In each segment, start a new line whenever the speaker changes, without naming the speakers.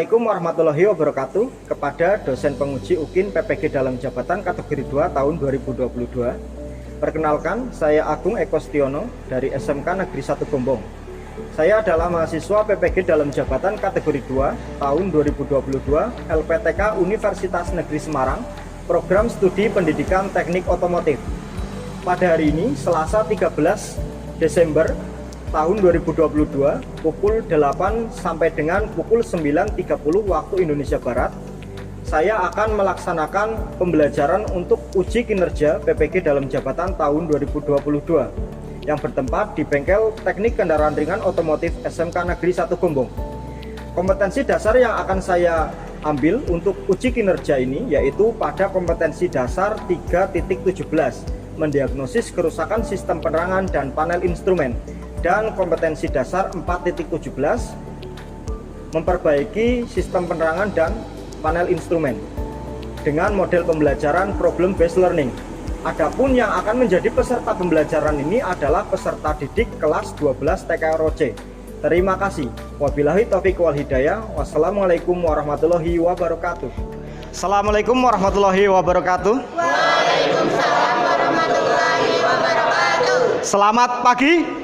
Assalamualaikum warahmatullahi wabarakatuh kepada dosen penguji UKIN PPG dalam jabatan kategori 2 tahun 2022. Perkenalkan, saya Agung Eko Stiono dari SMK Negeri 1 Gombong. Saya adalah mahasiswa PPG dalam jabatan kategori 2 tahun 2022 LPTK Universitas Negeri Semarang, Program Studi Pendidikan Teknik Otomotif. Pada hari ini, Selasa 13 Desember tahun 2022 pukul 8 sampai dengan pukul 9.30 waktu Indonesia Barat, saya akan melaksanakan pembelajaran untuk uji kinerja PPG dalam jabatan tahun 2022 yang bertempat di Bengkel Teknik Kendaraan Ringan Otomotif SMK Negeri 1 Gombong. Kompetensi dasar yang akan saya ambil untuk uji kinerja ini yaitu pada kompetensi dasar 3.17, mendiagnosis kerusakan sistem penerangan dan panel instrumen, dan kompetensi dasar 4.17, memperbaiki sistem penerangan dan panel instrumen dengan model pembelajaran problem based learning. Adapun yang akan menjadi peserta pembelajaran ini adalah peserta didik kelas 12 TKROC. Terima kasih. Wabillahi taufiq wal hidayah. Wassalamualaikum warahmatullahi wabarakatuh. Assalamualaikum warahmatullahi wabarakatuh.
Waalaikumsalam warahmatullahi wabarakatuh.
Selamat pagi.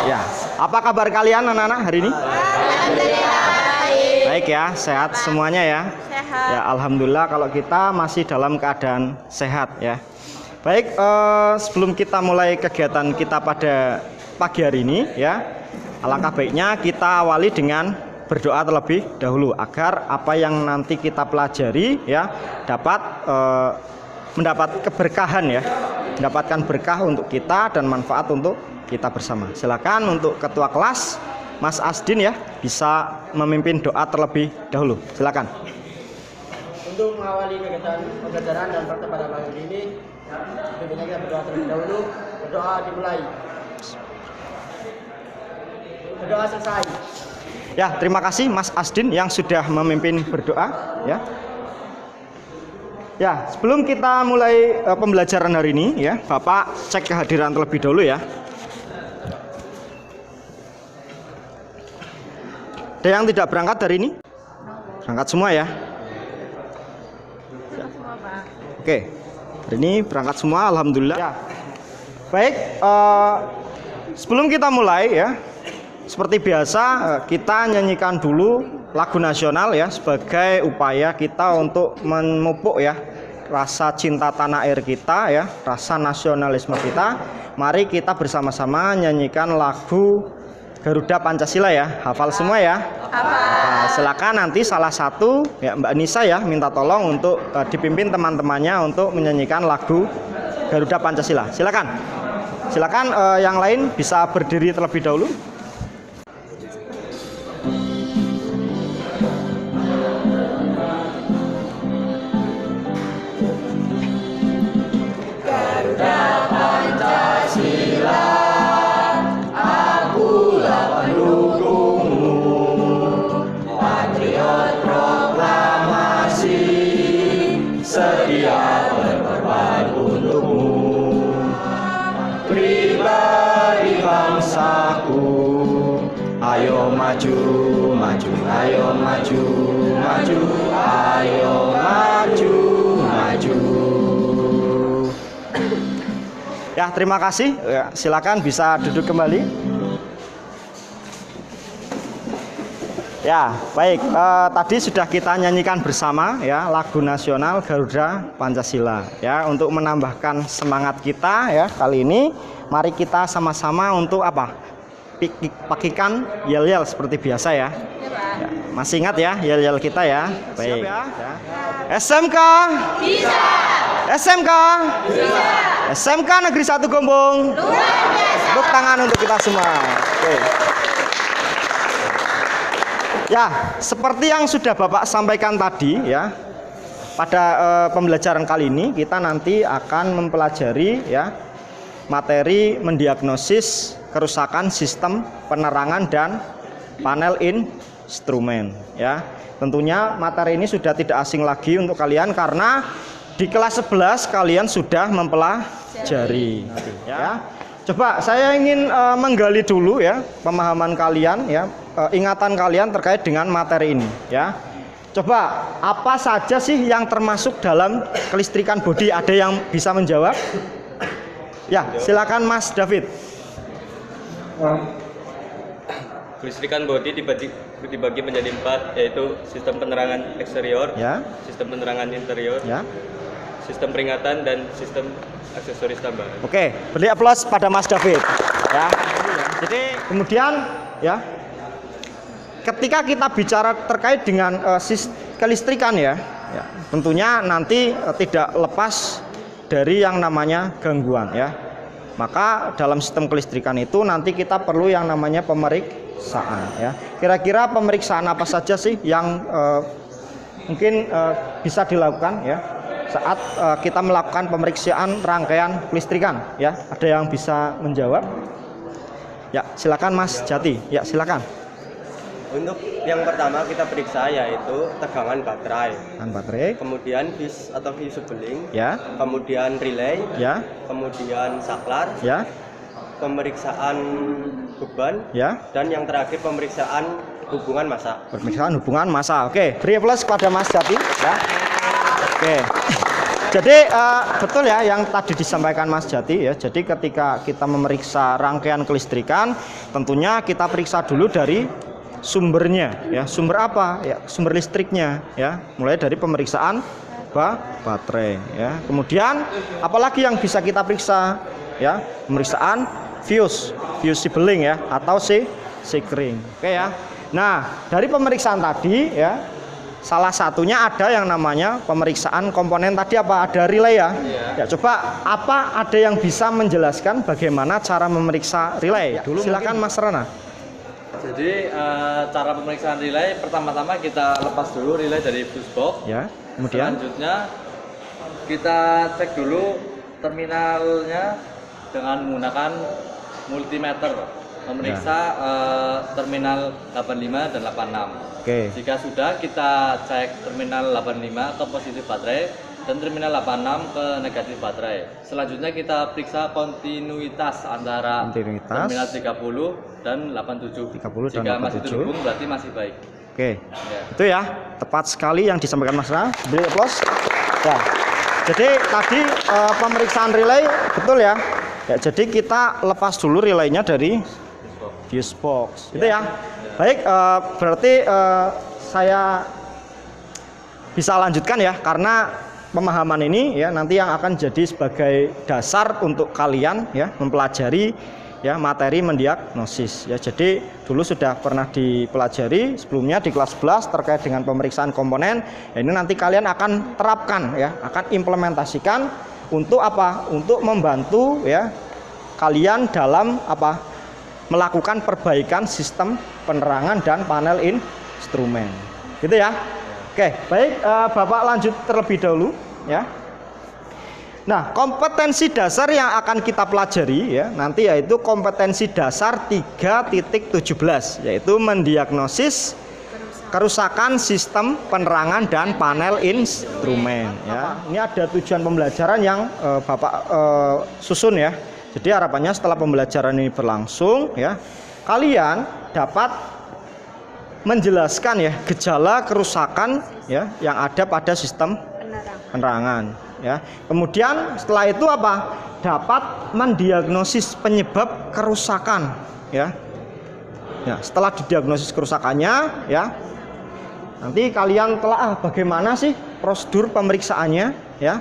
Ya, apa kabar kalian anak-anak hari ini?
Alhamdulillah
Baik ya, sehat semuanya ya.
sehat.
Ya, alhamdulillah kalau kita masih dalam keadaan sehat ya. Baik, sebelum kita mulai kegiatan kita pada pagi hari ini ya, alangkah baiknya kita awali dengan berdoa terlebih dahulu agar apa yang nanti kita pelajari ya dapat mendapat keberkahan ya, mendapatkan berkah untuk kita dan manfaat untuk kita bersama. Silakan untuk ketua kelas Mas Asdin ya bisa memimpin doa terlebih dahulu. Silakan.
Untuk mengawali kegiatan pembelajaran dan praktek pada pagi ini, tentunya kita berdoa terlebih dahulu. Berdoa dimulai. Berdoa selesai.
Ya, terima kasih Mas Asdin yang sudah memimpin berdoa ya. Ya, sebelum kita mulai pembelajaran hari ini ya, Bapak cek kehadiran terlebih dahulu ya. Ada yang tidak berangkat hari ini? Berangkat semua ya? Oke, hari ini berangkat semua, alhamdulillah. Ya. Baik, sebelum kita mulai ya, seperti biasa kita nyanyikan dulu lagu nasional ya sebagai upaya kita untuk memupuk ya rasa cinta tanah air kita ya, rasa nasionalisme kita. Mari kita bersama-sama nyanyikan lagu Garuda Pancasila ya. Hafal semua ya? Nah, silakan nanti salah satu ya Mbak Nisa ya minta tolong untuk dipimpin teman-temannya untuk menyanyikan lagu Garuda Pancasila. Silakan. Silakan yang lain bisa berdiri terlebih dahulu. Ayo maju, maju, ayo maju, maju, ayo maju, maju. Ya, terima kasih. Ya, silakan bisa duduk kembali. Ya, baik. Tadi sudah kita nyanyikan bersama ya lagu nasional Garuda Pancasila ya untuk menambahkan semangat kita ya kali ini. Mari kita sama-sama untuk apa? Pakikan yel-yel seperti biasa ya. Ya, masih ingat ya yel-yel kita ya. Baik. Siap ya. SMK bisa. SMK bisa. SMK Negeri 1 Gombong. Luar biasa. Tepuk tangan untuk kita semua. Oke. Ya, seperti yang sudah Bapak sampaikan tadi ya. Pada pembelajaran kali ini kita nanti akan mempelajari ya materi mendiagnosis kerusakan sistem penerangan dan panel instrumen ya. Tentunya materi ini sudah tidak asing lagi untuk kalian karena di kelas 11 kalian sudah mempelajari ya. Coba saya ingin menggali dulu ya pemahaman kalian ya ingatan kalian terkait dengan materi ini ya. Coba apa saja sih yang termasuk dalam kelistrikan bodi? Ada yang bisa menjawab? Ya, silakan Mas David.
Kelistrikan bodi dibagi menjadi 4, yaitu sistem penerangan eksterior,
Ya.
sistem penerangan interior,
Ya.
sistem peringatan, dan sistem aksesoris tambahan.
Oke, beri aplaus pada Mas David. Ya. Jadi kemudian ya, ketika kita bicara terkait dengan kelistrikan ya, tentunya nanti tidak lepas dari yang namanya gangguan ya. Maka dalam sistem kelistrikan itu nanti kita perlu yang namanya pemeriksaan ya. Kira-kira pemeriksaan apa saja sih yang mungkin bisa dilakukan ya saat kita melakukan pemeriksaan rangkaian kelistrikan ya? Ada yang bisa menjawab? Ya, silakan Mas Jati. Ya, silakan.
Untuk yang pertama kita periksa yaitu tegangan baterai, kemudian fuse atau fusebeling,
Ya.
kemudian relay,
Ya.
kemudian saklar,
Ya.
pemeriksaan beban,
Ya.
dan yang terakhir pemeriksaan hubungan massa.
Pemeriksaan hubungan massa. Oke, beri aplaus kepada Mas Jati ya. Oke. Jadi betul ya yang tadi disampaikan Mas Jati ya. Jadi ketika kita memeriksa rangkaian kelistrikan, tentunya kita periksa dulu dari sumbernya ya. Sumber apa? Ya, sumber listriknya ya. Mulai dari pemeriksaan baterai ya. Kemudian apalagi yang bisa kita periksa ya? Pemeriksaan fusebeling ya atau sekring. Oke ya. Nah, dari pemeriksaan tadi ya, salah satunya ada yang namanya pemeriksaan komponen tadi apa? Ada relay ya. Ya, coba ada yang bisa menjelaskan bagaimana cara memeriksa relay? Dulu silakan Mas Rana.
Jadi cara pemeriksaan relay pertama-tama kita lepas dulu relay dari fuse box.
Ya. Kemudian
Selanjutnya kita cek dulu terminalnya dengan menggunakan multimeter, memeriksa terminal 85 dan 86.
Oke.
Jika sudah, kita cek terminal 85 ke positif baterai dan terminal 86 ke negatif baterai. Selanjutnya kita periksa kontinuitas antara terminal 30 dan 87.
30 dan
Jika masih
87.
terhubung berarti masih baik.
Oke.
Ya.
Itu ya, tepat sekali yang disampaikan Mas Rana. Beri aplaus. Ya. Jadi tadi pemeriksaan relay betul ya. Ya, jadi kita lepas dulu relaynya dari fuse box. Itu ya. Baik, berarti saya bisa lanjutkan ya, karena pemahaman ini ya nanti yang akan jadi sebagai dasar untuk kalian ya mempelajari ya materi mendiagnosis ya. Jadi dulu sudah pernah dipelajari sebelumnya di kelas 11 terkait dengan pemeriksaan komponen. Ya, ini nanti kalian akan terapkan ya, akan implementasikan untuk apa? Untuk membantu ya kalian dalam apa? Melakukan perbaikan sistem penerangan dan panel instrumen. Gitu ya. Oke, baik, Bapak lanjut terlebih dahulu ya. Nah, kompetensi dasar yang akan kita pelajari ya nanti yaitu kompetensi dasar 3.17, yaitu mendiagnosis kerusakan sistem penerangan dan panel instrumen ya. Ini ada tujuan pembelajaran yang Bapak susun ya. Jadi harapannya setelah pembelajaran ini berlangsung ya, kalian dapat menjelaskan ya gejala kerusakan ya yang ada pada sistem penerangan ya. Kemudian setelah itu apa? Dapat mendiagnosis penyebab kerusakan ya. Ya, setelah didiagnosis kerusakannya ya, nanti kalian telah bagaimana sih prosedur pemeriksaannya ya.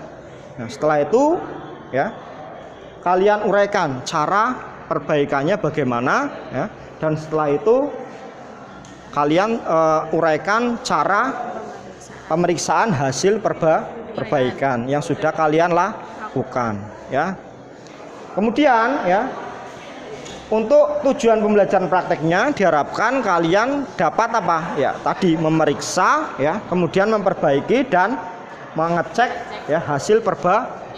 Nah, setelah itu ya kalian uraikan cara perbaikannya bagaimana ya, dan setelah itu kalian uraikan cara pemeriksaan hasil perbaikan yang sudah kalian lakukan ya. Kemudian ya untuk tujuan pembelajaran prakteknya diharapkan kalian dapat apa ya tadi memeriksa ya, kemudian memperbaiki dan mengecek ya hasil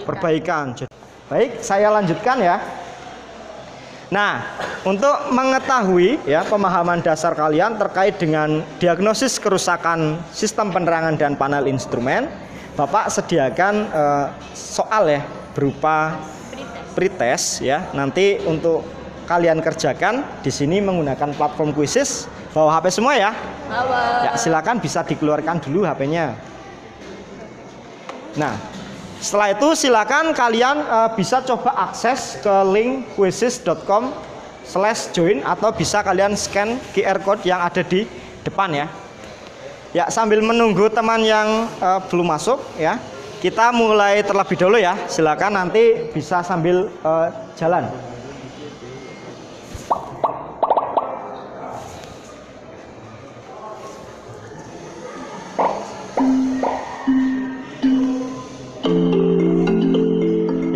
perbaikan. Baik, saya lanjutkan ya. Nah, untuk mengetahui ya pemahaman dasar kalian terkait dengan diagnosis kerusakan sistem penerangan dan panel instrumen, Bapak sediakan soal ya berupa pretest ya. Nanti untuk kalian kerjakan di sini menggunakan platform Quizzes Bawa HP semua ya?
Bawa.
Ya, silakan bisa dikeluarkan dulu HP-nya. Nah, setelah itu silakan kalian bisa coba akses ke link quizzes.com/join atau bisa kalian scan QR code yang ada di depan ya. Ya, sambil menunggu teman yang belum masuk ya, kita mulai terlebih dahulu ya. Silakan nanti bisa sambil jalan.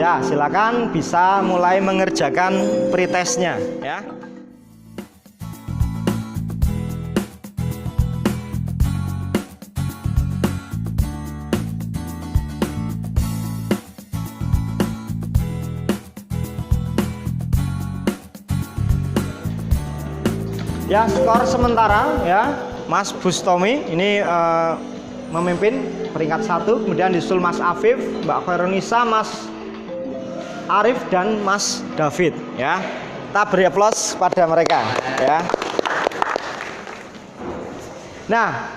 Ya, silakan bisa mulai mengerjakan pretestnya ya. Ya, skor sementara ya, Mas Bustomi ini memimpin peringkat 1, kemudian disusul Mas Afif, Mbak Veronisa, Mas Arif dan Mas David ya. Kita beri aplaus pada mereka ya. Nah,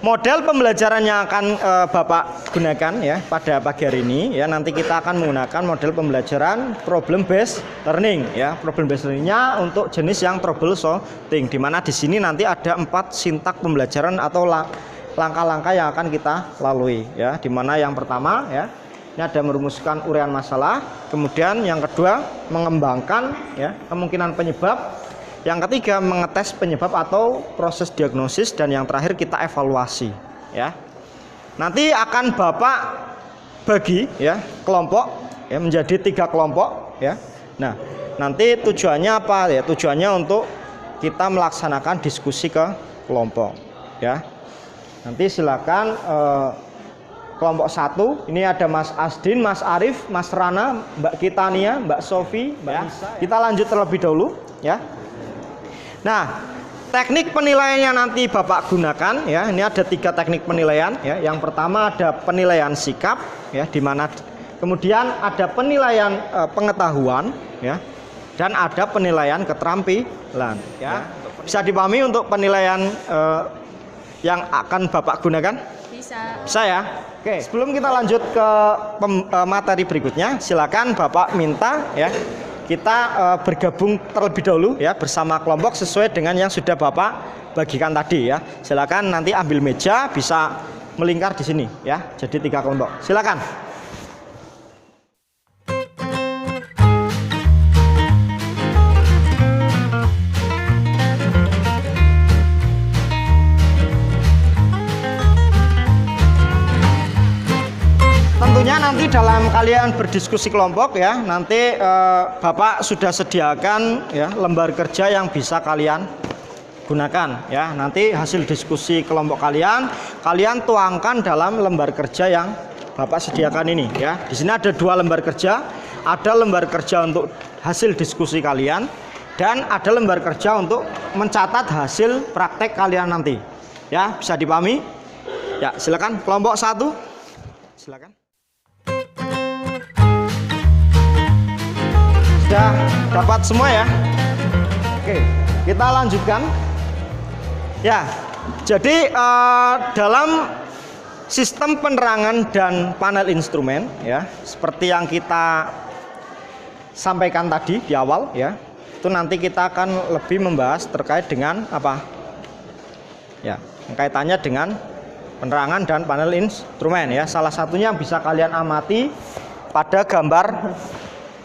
model pembelajaran yang akan Bapak gunakan ya pada pagi hari ini ya, nanti kita akan menggunakan model pembelajaran problem based learning ya. Problem based learningnya untuk jenis yang trouble solving, di mana di sini nanti ada 4 sintak pembelajaran atau langkah-langkah yang akan kita lalui ya. Di mana yang pertama ya, ini ada merumuskan uraian masalah, kemudian yang kedua mengembangkan ya kemungkinan penyebab, yang ketiga mengetes penyebab atau proses diagnosis, dan yang terakhir kita evaluasi ya. Nanti akan Bapak bagi ya kelompok ya menjadi 3 kelompok ya. Nah, nanti tujuannya apa ya? Tujuannya untuk kita melaksanakan diskusi ke kelompok ya. Nanti silakan kelompok 1 ini ada Mas Asdin, Mas Arif, Mas Rana, Mbak Kitania, Mbak Sofi, Mbak Nisa. Kita lanjut terlebih dahulu ya. Nah, teknik penilaiannya nanti Bapak gunakan ya. Ini ada 3 teknik penilaian ya. Yang pertama ada penilaian sikap ya, di mana kemudian ada penilaian pengetahuan ya, dan ada penilaian keterampilan ya. Bisa dipahami untuk penilaian yang akan Bapak gunakan? Bisa ya. Oke, sebelum kita lanjut ke materi berikutnya, silakan Bapak minta ya kita bergabung terlebih dahulu ya bersama kelompok sesuai dengan yang sudah Bapak bagikan tadi ya. Silakan nanti ambil meja, bisa melingkar di sini ya. Jadi 3 kelompok. Silakan. Tentunya nanti dalam kalian berdiskusi kelompok ya, nanti Bapak sudah sediakan ya lembar kerja yang bisa kalian gunakan ya. Nanti hasil diskusi kelompok kalian tuangkan dalam lembar kerja yang Bapak sediakan ini ya. Di sini ada 2 lembar kerja, ada lembar kerja untuk hasil diskusi kalian dan ada lembar kerja untuk mencatat hasil praktek kalian nanti. Ya, bisa dipahami? Ya, silakan kelompok 1. Silakan. Sudah dapat semua ya? Oke, kita lanjutkan. Ya, jadi dalam sistem penerangan dan panel instrumen ya, seperti yang kita sampaikan tadi di awal ya, itu nanti kita akan lebih membahas terkait dengan apa? Ya, kaitannya dengan penerangan dan panel instrumen ya. Salah satunya yang bisa kalian amati pada gambar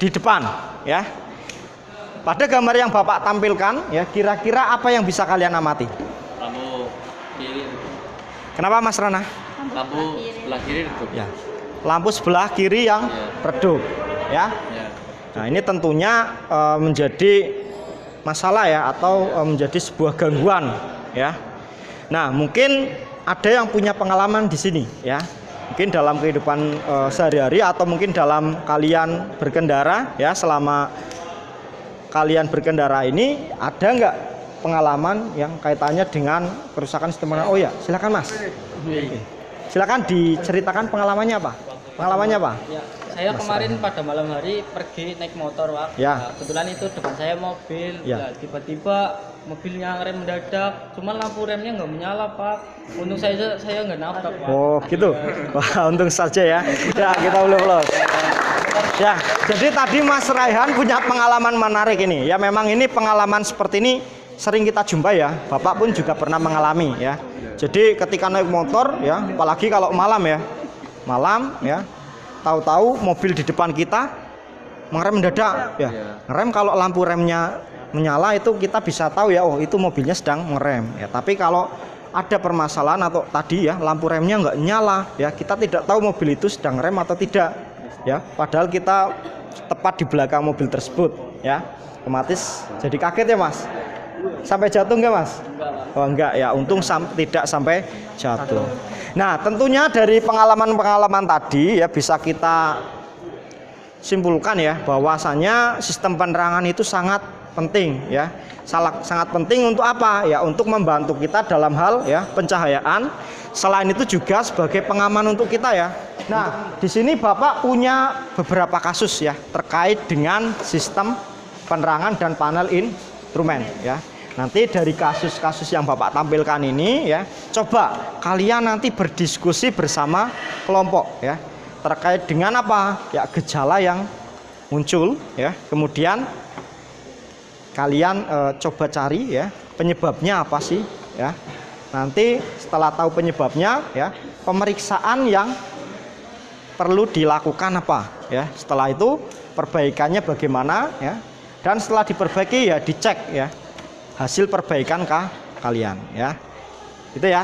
di depan ya. Pada gambar yang Bapak tampilkan ya, kira-kira apa yang bisa kalian amati?
Lampu kiri.
Kenapa Mas Rana?
Lampu sebelah kiri redup.
Ya. Lampu sebelah kiri yang redup ya.
Ya.
Nah, ini tentunya menjadi masalah ya, atau menjadi sebuah gangguan ya. Nah, mungkin ada yang punya pengalaman di sini ya. Mungkin dalam kehidupan sehari-hari atau mungkin dalam kalian berkendara ya, selama kalian berkendara ini ada nggak pengalaman yang kaitannya dengan kerusakan sistem penerangan? Oh ya, silakan Mas. Oke. Silakan diceritakan pengalamannya apa? Pengalamannya apa?
Ya, saya kemarin pada malam hari pergi naik motor, Pak.
Ya.
Nah, kebetulan itu depan saya mobil.
Ya.
Ya, tiba-tiba mobilnya rem mendadak, cuma lampu remnya nggak menyala, Pak. Untung saya nggak nabrak, Pak.
Oh gitu. Wah, untung saja ya. Ya, kita ulang. Ya, jadi tadi Mas Raihan punya pengalaman menarik ini. Ya, memang ini pengalaman seperti ini sering kita jumpai ya. Bapak pun juga pernah mengalami ya. Jadi ketika naik motor ya, apalagi kalau malam ya. Malam ya, tahu-tahu mobil di depan kita mengerem mendadak ya. Ngerem kalau lampu remnya menyala itu kita bisa tahu ya, oh itu mobilnya sedang mengerem ya. Tapi kalau ada permasalahan atau tadi ya lampu remnya nggak nyala ya, kita tidak tahu mobil itu sedang ngerem atau tidak ya. Padahal kita tepat di belakang mobil tersebut ya, otomatis jadi kaget ya Mas. Sampai jatuh nggak Mas? Oh enggak ya, untung tidak sampai jatuh. Nah tentunya dari pengalaman-pengalaman tadi ya bisa kita simpulkan ya bahwasanya sistem penerangan itu sangat penting ya. Sangat penting untuk apa ya? Untuk membantu kita dalam hal ya pencahayaan. Selain itu juga sebagai pengaman untuk kita ya. Nah di sini Bapak punya beberapa kasus ya terkait dengan sistem penerangan dan panel instrumen ya. Nanti dari kasus-kasus yang Bapak tampilkan ini ya, coba kalian nanti berdiskusi bersama kelompok ya terkait dengan apa ya gejala yang muncul ya. Kemudian kalian coba cari ya penyebabnya apa sih ya. Nanti setelah tahu penyebabnya ya, pemeriksaan yang perlu dilakukan apa ya. Setelah itu perbaikannya bagaimana ya. Dan setelah diperbaiki ya dicek ya hasil perbaikan kalian ya. Itu ya.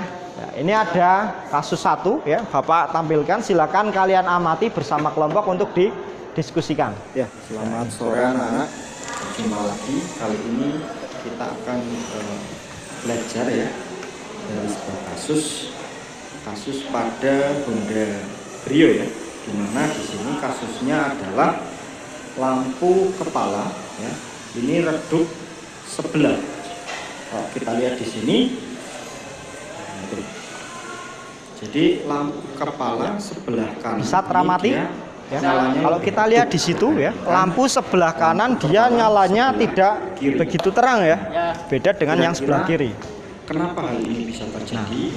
Ini ada kasus satu ya, Bapak tampilkan, silakan kalian amati bersama kelompok untuk didiskusikan. Ya,
selamat sore anak-anak. Jumpa lagi. Kali ini kita akan belajar ya dari sebuah kasus pada Honda Brio ya. Dimana di sini kasusnya adalah lampu kepala ya. Ini redup sebelah. Oh, kita lihat di sini. Jadi lampu kepala sebelah kanan
bisa teramati
ya.
Kalau kita lihat di situ ya, lampu sebelah kanan dia nyalanya tidak begitu terang ya. Beda dengan yang sebelah kiri.
Kenapa hal ini bisa terjadi?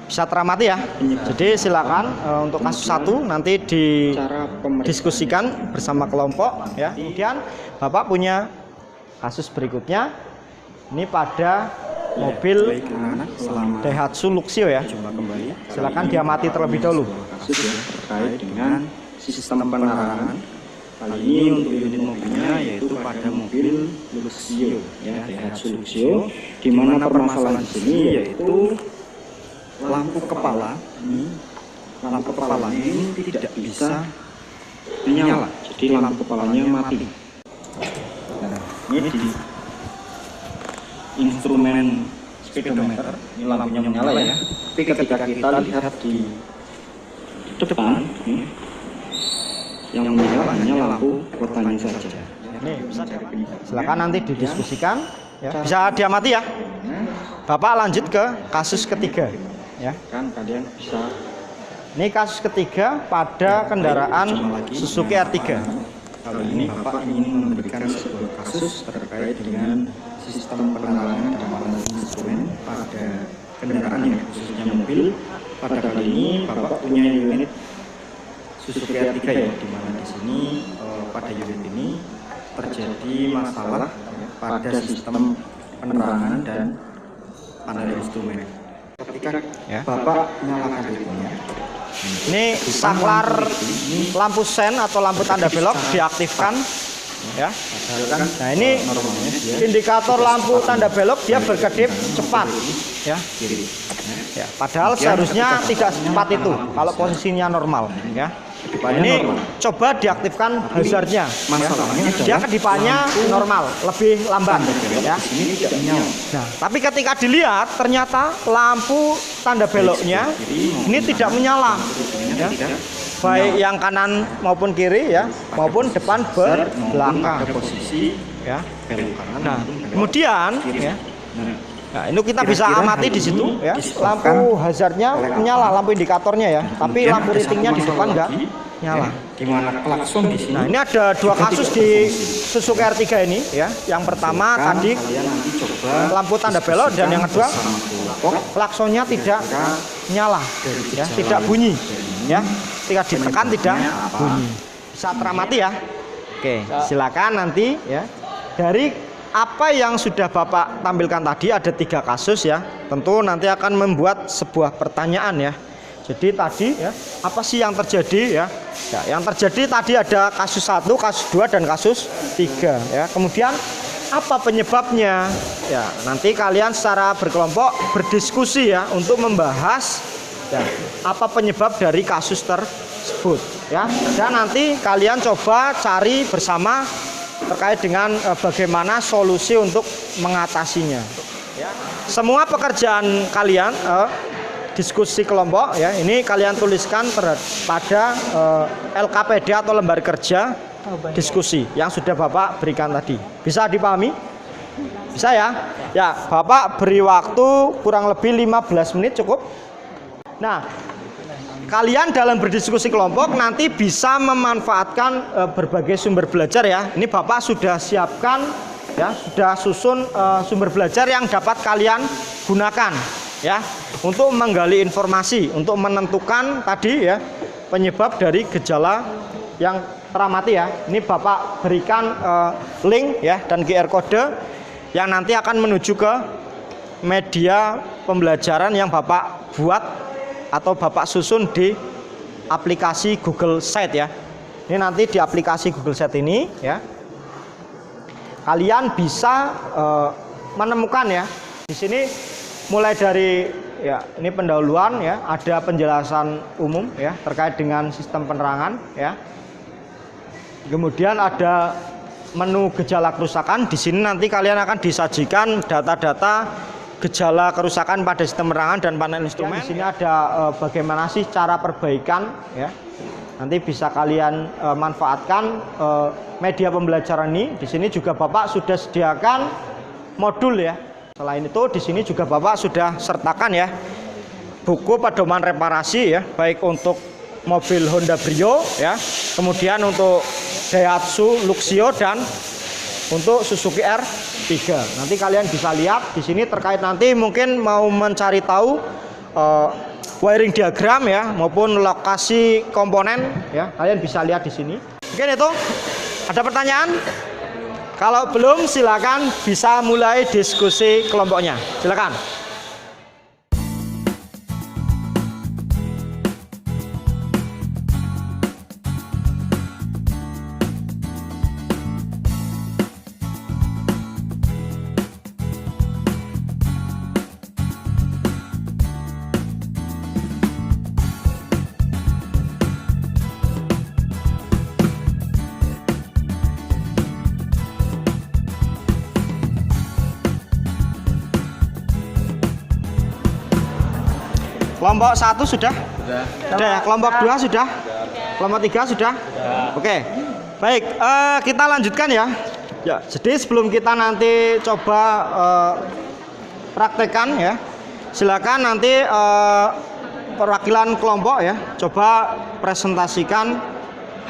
Bisa teramati ya. Jadi silakan untuk kasus satu nanti didiskusikan bersama kelompok ya. Kemudian Bapak punya kasus berikutnya. Ini pada mobil Daihatsu Luxio ya. Silakan diamati terlebih dahulu.
Kasus ya, terkait dengan sistem penerangan. Kali ini untuk unit mobilnya yaitu pada mobil Luxio ya, Daihatsu Luxio. Di mana permasalahan di sini yaitu lampu kepala ini tidak bisa menyala. Jadi lampu kepalanya mati. Nah, ini di instrumen speedometer ini lampunya menyala ya. Tapi ketika kita lihat di depan yang menyala hanya lampu rotanya saja.
Ini silakan nanti didiskusikan ya. Bisa diamati ya. Bapak lanjut ke kasus ketiga ya.
Kan kalian bisa.
Ini kasus ketiga pada kendaraan Suzuki R3.
Kali ini Bapak ingin memberikan sebuah kasus terkait dengan sistem penerangan dan panel instrumen pada kendaraan ya, khususnya mobil. Pada kali ini Bapak punya unit Suzuki R3 ya, di mana di sini pada unit ini terjadi masalah pada sistem penerangan dan panel instrumen. Ketika Bapak nyalakan ritmenya,
ini saklar lampu sen atau lampu tanda belok diaktifkan ya. Nah ini indikator lampu tanda belok dia berkedip cepat ya. Ya, padahal seharusnya tidak secepat itu kalau posisinya normal ya. Ini coba diaktifkan hazardnya.
Masalahnya
dia kedipannya normal, lebih lambat ya. Nah, tapi ketika dilihat ternyata lampu tanda beloknya ini tidak menyala ya. Baik yang kanan maupun kiri ya, maupun depan belakang
posisi
ya.
belok kanan.
Nah, kemudian ya. Nah, ini kita bisa amati di situ ya. Lampu hazardnya menyala, lampu indikatornya ya. Tapi lampu ratingnya di depan enggak nyala.
Gimana klakson di sini?
Nah, ini ada dua kasus di Suzuki R3 ini ya. Yang pertama tadi lampu tanda belok dan yang kedua klaksonnya tidak nyala ya, tidak bunyi ya. Ketika ditekan tidak bunyi. Bisa teramati ya. Oke, silakan nanti ya. Dari apa yang sudah Bapak tampilkan tadi ada 3 kasus ya. Tentu nanti akan membuat sebuah pertanyaan ya. Jadi tadi ya, apa sih yang terjadi ya? Ya, yang terjadi tadi ada kasus 1, kasus 2 dan kasus 3 ya. Kemudian apa penyebabnya? Ya, nanti kalian secara berkelompok berdiskusi ya untuk membahas ya, apa penyebab dari kasus tersebut ya. Dan nanti kalian coba cari bersama terkait dengan bagaimana solusi untuk mengatasinya. Ya. Semua pekerjaan kalian diskusi kelompok ya, ini kalian tuliskan pada LKPD atau lembar kerja diskusi yang sudah Bapak berikan tadi. Bisa dipahami? Bisa ya? Ya, Bapak beri waktu kurang lebih 15 menit cukup. Nah, kalian dalam berdiskusi kelompok nanti bisa memanfaatkan berbagai sumber belajar ya. Ini Bapak sudah siapkan ya, sudah susun sumber belajar yang dapat kalian gunakan ya untuk menggali informasi, untuk menentukan tadi ya penyebab dari gejala yang teramati ya. Ini Bapak berikan link ya dan QR code yang nanti akan menuju ke media pembelajaran yang Bapak buat atau Bapak susun di aplikasi Google Sheet ya. Ini nanti di aplikasi Google Sheet ini ya kalian bisa menemukan ya. Di sini mulai dari ya ini pendahuluan ya, ada penjelasan umum ya terkait dengan sistem penerangan ya. Kemudian ada menu gejala kerusakan. Di sini nanti kalian akan disajikan data-data gejala kerusakan pada sistem penerangan dan panel instrumen. Di sini ada bagaimana sih cara perbaikan ya. Nanti bisa kalian manfaatkan media pembelajaran ini. Di sini juga Bapak sudah sediakan modul ya. Selain itu di sini juga Bapak sudah sertakan ya buku pedoman reparasi ya, baik untuk mobil Honda Brio ya, kemudian untuk Daihatsu Luxio dan untuk Suzuki R3. Nanti kalian bisa lihat di sini terkait nanti mungkin mau mencari tahu wiring diagram ya maupun lokasi komponen ya, kalian bisa lihat di sini. Mungkin itu. Ada pertanyaan? Kalau belum silakan bisa mulai diskusi kelompoknya. Silakan. Kelompok 1 sudah? Sudah ya? Kelompok 2 sudah? Kelompok 3 sudah? Oke. Baik, kita lanjutkan ya. Ya, jadi sebelum kita nanti coba praktekkan ya. Silakan nanti perwakilan kelompok ya, coba presentasikan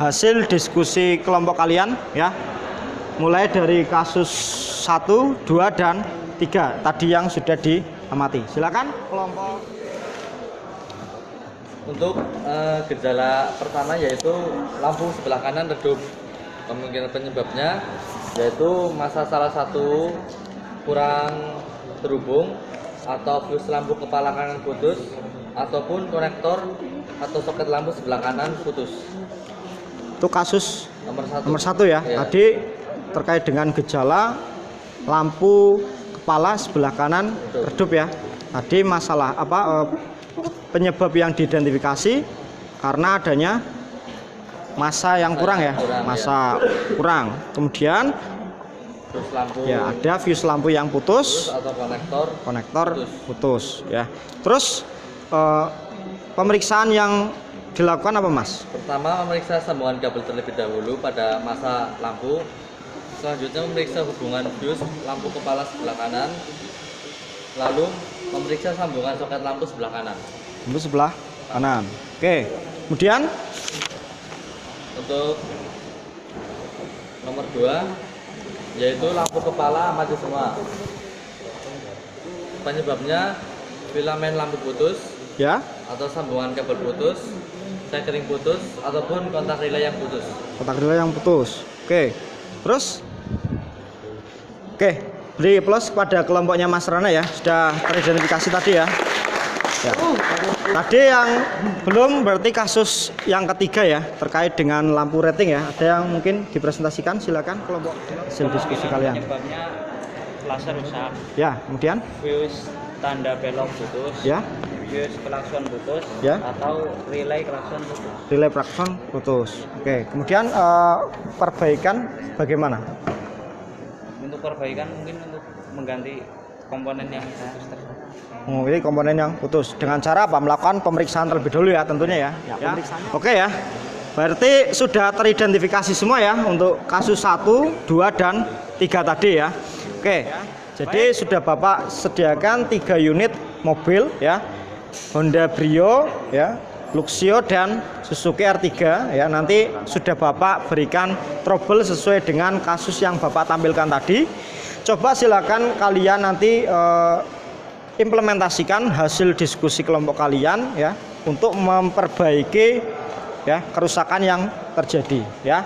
hasil diskusi kelompok kalian ya. Mulai dari kasus 1, 2 dan 3 tadi yang sudah diamati. Silakan kelompok.
Untuk gejala pertama yaitu lampu sebelah kanan redup. Kemungkinan penyebabnya yaitu masa salah satu kurang terhubung atau fuse lampu kepala kanan putus ataupun konektor atau soket lampu sebelah kanan putus.
Itu kasus nomor 1 ya.
Ya.
Tadi terkait dengan gejala lampu kepala sebelah kanan redup ya. Tadi masalah apa penyebab yang diidentifikasi karena adanya massa yang kurang ya, massa kurang. Kemudian
fuse lampu
ya ada fuse lampu yang putus
atau
konektor putus ya. Terus pemeriksaan yang dilakukan apa Mas?
Pertama memeriksa sambungan kabel terlebih dahulu pada massa lampu. Selanjutnya memeriksa hubungan fuse lampu kepala sebelah kanan. lalu memeriksa sambungan soket lampu sebelah kanan.
Lampu sebelah kanan. Oke. Kemudian
untuk nomor 2 yaitu lampu kepala mati semua. Penyebabnya filamen lampu putus,
ya,
atau sambungan kabel putus, sekring putus, ataupun kontak relay yang putus.
Kontak relay yang putus. Oke. Terus? Oke, beri plus kepada kelompoknya Mas Rana ya. Sudah teridentifikasi tadi ya. Ya. Tadi yang belum berarti kasus yang ketiga ya, terkait dengan lampu rating ya. Ada yang mungkin dipresentasikan, silakan kelompok hasil diskusi kalian.
Penyebabnya flasher rusak.
Ya, kemudian
Fuse tanda belok putus.
ya,
Fuse klakson putus.
Ya.
Atau relay klakson putus.
relay klakson putus. Oke, kemudian perbaikan bagaimana?
Untuk perbaikan mungkin untuk mengganti komponen yang putus tersebut.
Ini komponen yang putus dengan cara apa? Melakukan pemeriksaan terlebih dahulu ya tentunya ya. Ya. Oke ya. Berarti sudah teridentifikasi semua ya untuk kasus 1, 2 dan 3 tadi ya. Oke. Jadi sudah Bapak sediakan 3 unit mobil ya. Honda Brio ya, Luxio dan Suzuki R3 ya. Nanti sudah Bapak berikan trouble sesuai dengan kasus yang Bapak tampilkan tadi. Coba silakan kalian nanti implementasikan hasil diskusi kelompok kalian ya untuk memperbaiki ya kerusakan yang terjadi ya.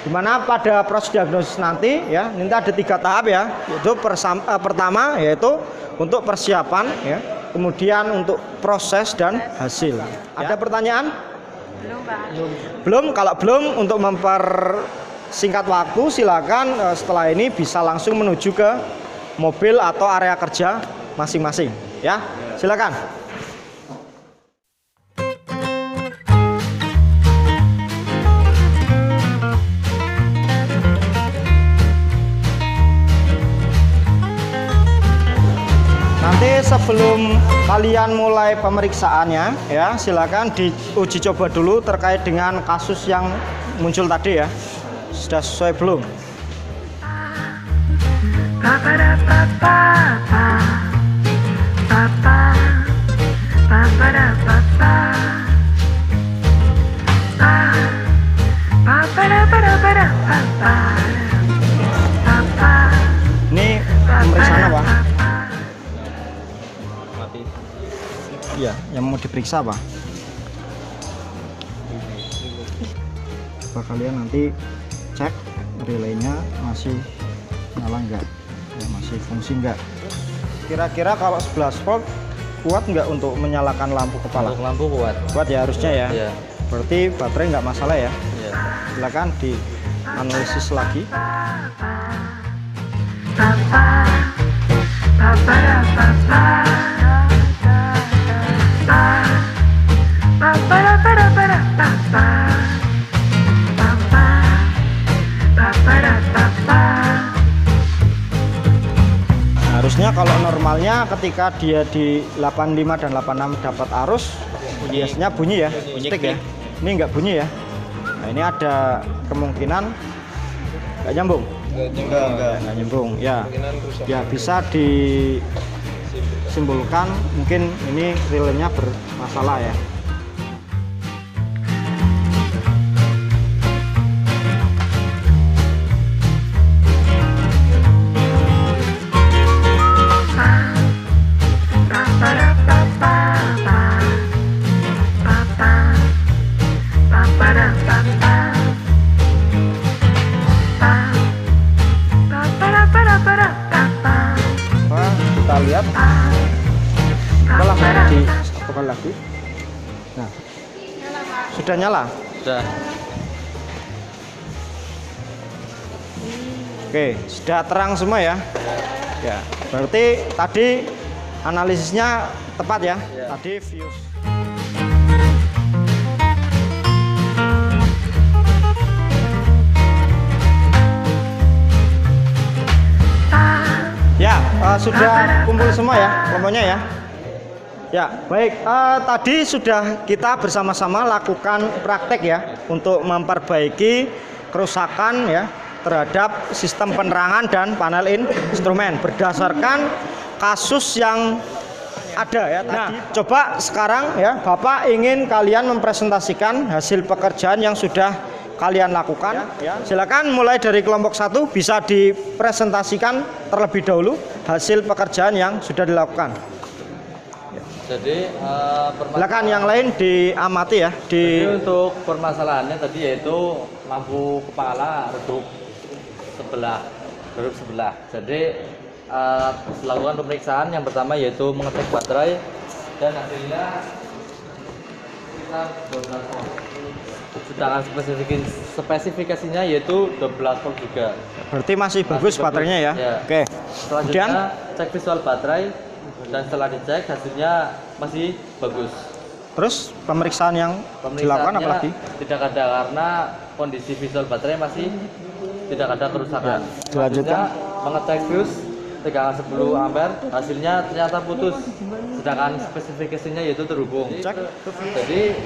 Dimana pada proses diagnosis nanti ya nanti ada 3 tahap ya, yaitu pertama yaitu untuk persiapan ya, kemudian untuk proses dan hasil. Ada pertanyaan?
Belum, Pak.
Belum. Kalau belum, untuk mempersingkat waktu silakan setelah ini bisa langsung menuju ke mobil atau area kerja masing-masing ya. Silakan. Nanti sebelum kalian mulai pemeriksaannya ya, silakan diuji coba dulu terkait dengan kasus yang muncul tadi ya. Sudah sesuai belum? Ini pemeriksaan apa? Iya, yang mau diperiksa apa? Coba kalian nanti cek relaynya masih nyala enggak, ya, masih fungsi enggak. Kira-kira kalau 11 volt kuat enggak untuk menyalakan lampu kepala?
Untuk lampu kuat.
Kuat ya harusnya ya.
Iya.
Berarti baterai enggak masalah ya.
Iya.
Silakan dianalisis lagi. Harusnya kalau normalnya ketika dia di 85 dan 86 dapat arus biasanya bunyi ya, stick ya. Ini enggak bunyi ya. Nah, ini ada kemungkinan enggak nyambung. Enggak nyambung ya. Ya bisa disimpulkan mungkin ini relaynya bermasalah ya. Kita lihat setelah disatukan lagi. Nah, sudah nyala.
Sudah.
Oke, sudah terang semua ya. Ya, berarti tadi analisisnya tepat ya. Tadi fuse. Ya, sudah kumpul semua ya kelompoknya ya. Ya, baik. Tadi sudah kita bersama-sama lakukan praktek ya untuk memperbaiki kerusakan ya terhadap sistem penerangan dan panel instrumen berdasarkan kasus yang ada ya. Nah, coba sekarang ya Bapak ingin kalian mempresentasikan hasil pekerjaan yang sudah kalian lakukan. Silakan mulai dari kelompok 1 bisa dipresentasikan terlebih dahulu hasil pekerjaan yang sudah dilakukan.
Jadi
Silakan yang lain diamati ya.
Jadi untuk permasalahannya tadi yaitu lampu kepala redup sebelah. Jadi lakukan pemeriksaan yang pertama yaitu mengecek baterai dan hasilnya kita 12 volt. Sedangkan spesifikasinya yaitu 12 volt juga.
Berarti masih bagus baterainya ya. Oke.
Selanjutnya cek visual baterai dan setelah dicek hasilnya masih bagus.
Terus pemeriksaan yang dilakukan apalagi?
Tidak ada karena kondisi visual baterai masih tidak ada kerusakan.
Selanjutnya
mengecek fuse tegangan 10 ampere hasilnya ternyata putus. Sedangkan spesifikasinya yaitu terhubung. Jadi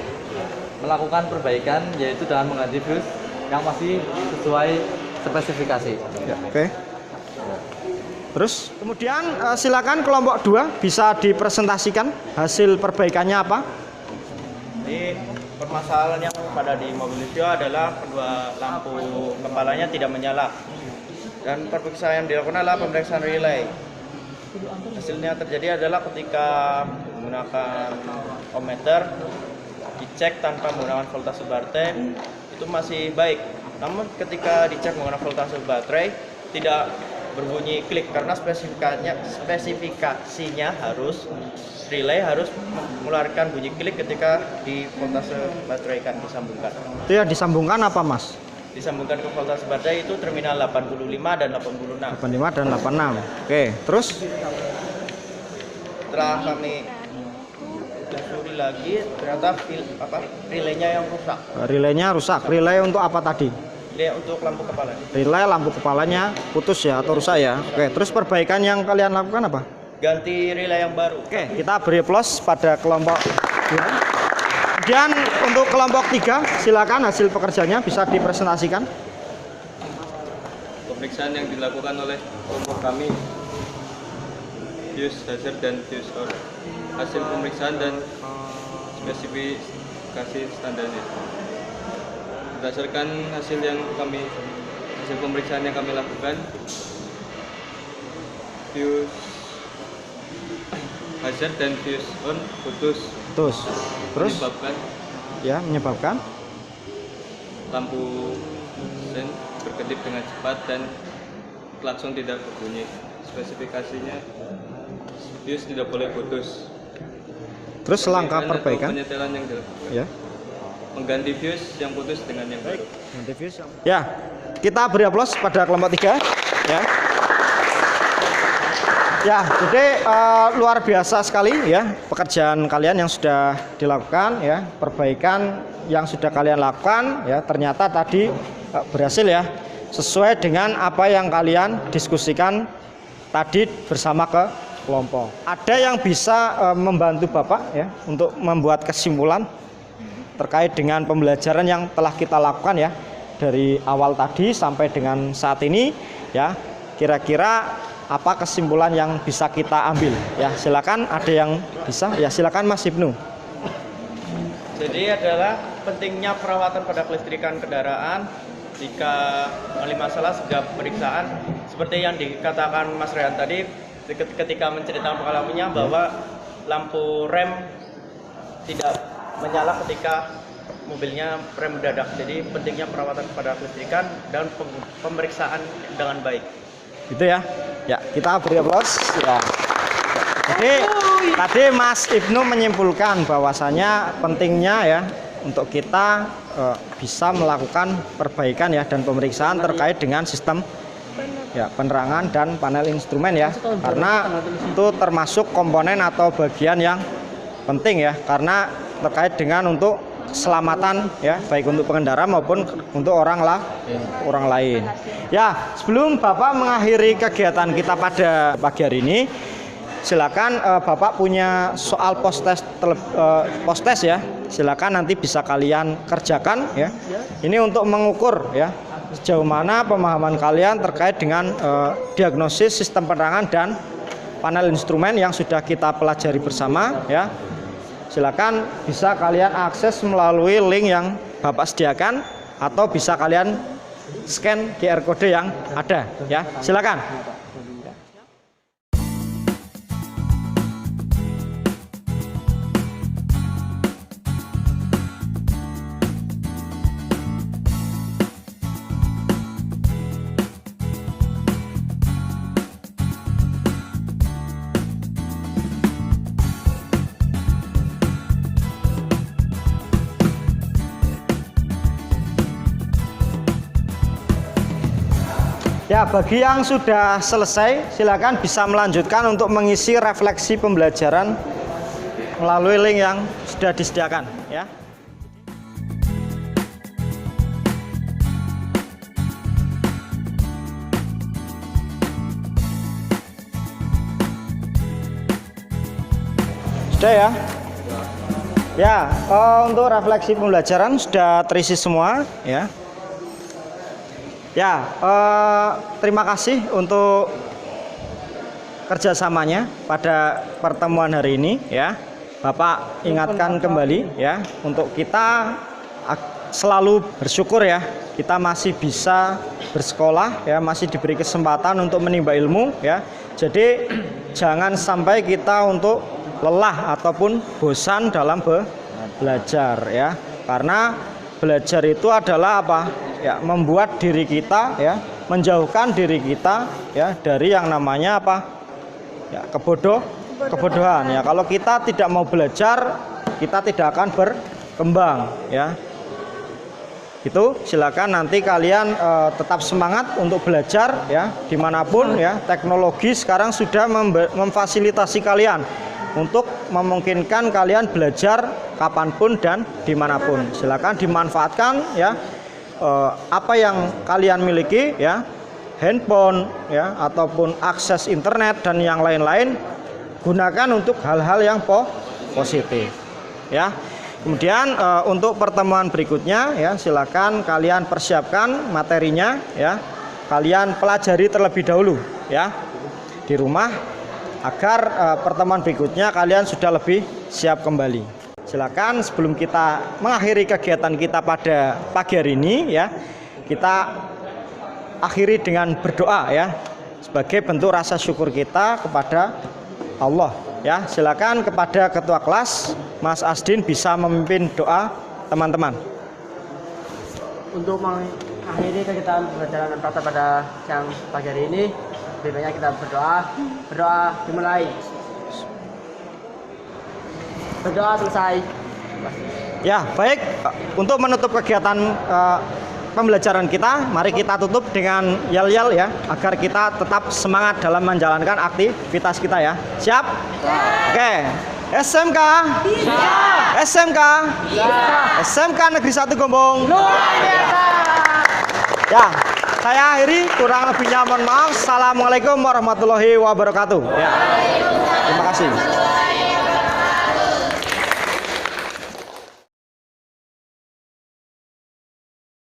melakukan perbaikan yaitu dengan mengganti fuse yang masih sesuai spesifikasi.
Oke. Terus kemudian silakan kelompok 2 bisa dipresentasikan hasil perbaikannya apa?
Jadi permasalahan yang pada di mobil itu adalah kedua lampu kepalanya tidak menyala dan pemeriksaan yang dilakukan adalah pemeriksaan relay. Hasilnya terjadi adalah ketika menggunakan ohmmeter dicek tanpa menggunakan voltase baterai itu masih baik. Namun ketika dicek menggunakan voltase baterai tidak berbunyi klik karena spesifikasinya harus relay harus mengeluarkan bunyi klik ketika di voltase baterai kan disambungkan.
Itu ya disambungkan apa Mas?
Disambungkan ke voltase baterai itu terminal 85 dan 86.
85 dan 86. Oke, terus
setelah kami telusuri lagi ternyata relaynya yang rusak.
Relaynya rusak. Relay untuk apa tadi?
Relay untuk lampu kepala.
Relay lampu kepalanya putus ya atau rusak ya. Oke, terus perbaikan yang kalian lakukan apa?
Ganti relay yang baru.
Oke, kita beri plus pada kelompok 2. Kemudian untuk kelompok 3 silakan hasil pekerjaannya bisa dipresentasikan.
Pemeriksaan yang dilakukan oleh kelompok kami fuse hazard dan fuse on. Hasil pemeriksaan dan spesifikasi standarnya. Berdasarkan hasil pemeriksaan yang kami lakukan, fuse hazard dan fuse on putus.
Terus menyebabkan
lampu sen berkedip dengan cepat dan klakson tidak berbunyi. Spesifikasinya fuse tidak boleh putus.
Terus langkah perbaikan
penyetelan yang dilakukan.
Ya.
Mengganti fuse yang putus dengan yang baru.
Ganti fuse. Ya. Kita beri aplaus pada kelompok 3 ya. Ya, jadi luar biasa sekali ya pekerjaan kalian yang sudah dilakukan ya, perbaikan yang sudah kalian lakukan ya, ternyata tadi berhasil ya, sesuai dengan apa yang kalian diskusikan tadi bersama ke kelompok. Ada yang bisa membantu Bapak ya untuk membuat kesimpulan terkait dengan pembelajaran yang telah kita lakukan ya dari awal tadi sampai dengan saat ini ya, kira-kira apa kesimpulan yang bisa kita ambil ya? Silakan, ada yang bisa ya, silakan Mas Ibnu.
Jadi adalah pentingnya perawatan pada kelistrikan kendaraan. Jika mengalami masalah segera pemeriksaan seperti yang dikatakan Mas Rehan tadi ketika menceritakan pengalamannya bahwa lampu rem tidak menyala ketika mobilnya rem mendadak. Jadi pentingnya perawatan pada kelistrikan dan pemeriksaan dengan baik.
Gitu ya. Ya, kita beri aplaus ya. Jadi tadi Mas Ibnu menyimpulkan bahwasanya pentingnya ya untuk kita bisa melakukan perbaikan ya dan pemeriksaan terkait dengan sistem ya penerangan dan panel instrumen ya, karena itu termasuk komponen atau bagian yang penting ya, karena terkait dengan untuk keselamatan ya, baik untuk pengendara maupun untuk orang lain. Ya, sebelum Bapak mengakhiri kegiatan kita pada pagi hari ini, silakan Bapak punya soal post test ya, silakan nanti bisa kalian kerjakan ya. Ini untuk mengukur ya sejauh mana pemahaman kalian terkait dengan diagnosis sistem penerangan dan panel instrumen yang sudah kita pelajari bersama ya. Silakan bisa kalian akses melalui link yang Bapak sediakan atau bisa kalian scan QR code yang ada ya. Silakan. Ya, bagi yang sudah selesai, silakan bisa melanjutkan untuk mengisi refleksi pembelajaran melalui link yang sudah disediakan ya. Sudah ya? Ya, untuk refleksi pembelajaran sudah terisi semua ya. Ya, terima kasih untuk kerjasamanya pada pertemuan hari ini ya. Bapak ingatkan kembali ya, untuk kita selalu bersyukur ya, kita masih bisa bersekolah ya, masih diberi kesempatan untuk menimba ilmu ya. Jadi jangan sampai kita untuk lelah ataupun bosan dalam belajar ya, karena belajar itu adalah apa? Ya, membuat diri kita ya, menjauhkan diri kita ya dari yang namanya apa? Ya, kebodohan ya. Kalau kita tidak mau belajar, kita tidak akan berkembang ya. Itu silakan nanti kalian tetap semangat untuk belajar ya, dimanapun ya. Teknologi sekarang sudah memfasilitasi kalian untuk memungkinkan kalian belajar kapanpun dan dimanapun. Silakan dimanfaatkan ya, apa yang kalian miliki ya, handphone ya, ataupun akses internet dan yang lain-lain, gunakan untuk hal-hal yang positif ya. Kemudian untuk pertemuan berikutnya ya, silakan kalian persiapkan materinya ya, kalian pelajari terlebih dahulu ya di rumah, agar pertemuan berikutnya kalian sudah lebih siap kembali. Silakan sebelum kita mengakhiri kegiatan kita pada pagi hari ini ya, kita akhiri dengan berdoa ya, sebagai bentuk rasa syukur kita kepada Allah ya. Silakan kepada ketua kelas Mas Asdin bisa memimpin doa teman-teman.
Untuk mengakhiri kegiatan pembelajaran praktek pada siang pagi hari ini, lebih banyak kita berdoa. Berdoa dimulai. Berdoa selesai.
Ya, baik. Untuk menutup kegiatan pembelajaran kita, mari kita tutup dengan yel-yel ya, agar kita tetap semangat dalam menjalankan aktivitas kita ya. Siap? Ya. Oke. SMK? Siap. SMK? Siap. SMK Negeri 1 Gombong? Luar biasa. Ya, saya akhiri, kurang lebihnya mohon maaf. Assalamualaikum warahmatullahi wabarakatuh. Ya. Terima kasih.